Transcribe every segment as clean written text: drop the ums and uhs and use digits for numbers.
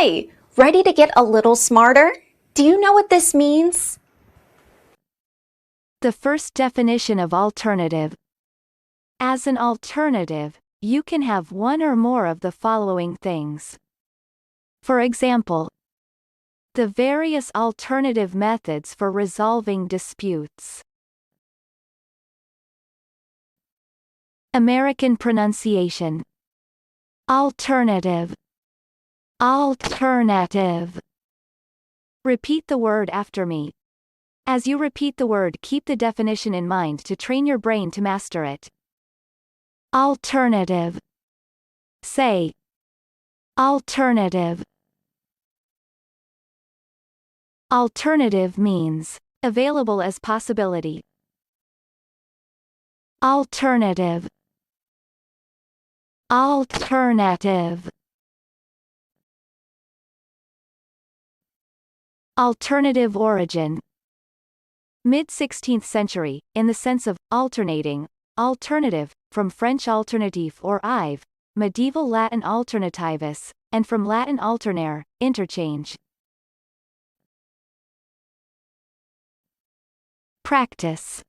Hi, ready to get a little smarter? Do you know what this means? The first definition of alternative. As an alternative, you can have one or more of the following things. For example, the various alternative methods for resolving disputes. American pronunciation. Alternative. Alternative. Repeat the word after me. As you repeat the word, keep the definition in mind to train your brain to master it. Alternative. Say. Alternative. Alternative means available as possibility. Alternative. Alternative. Alternative origin. Mid-16th century, in the sense of alternating, alternative, from French alternatif or ive, medieval Latin alternativus, and from Latin alternare, interchange. Practice.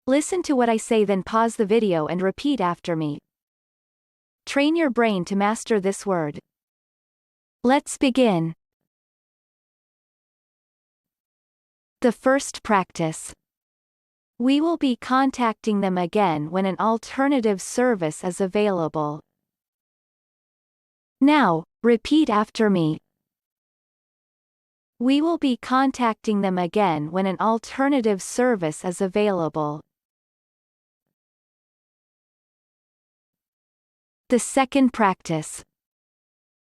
Listen to what I say, then pause the video and repeat after me. Train your brain to master this word. Let's begin. The first practice. We will be contacting them again when an alternative service is available. Now, repeat after me. We will be contacting them again when an alternative service is available. The second practice.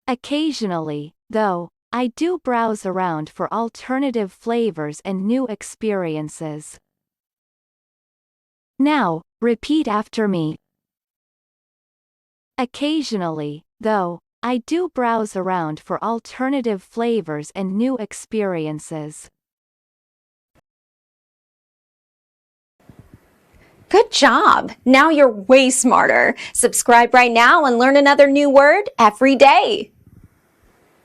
Occasionally, though, I do browse around for alternative flavors and new experiences. Now, repeat after me. Occasionally, though, I do browse around for alternative flavors and new experiences. Good job! Now you're way smarter. Subscribe right now and learn another new word every day.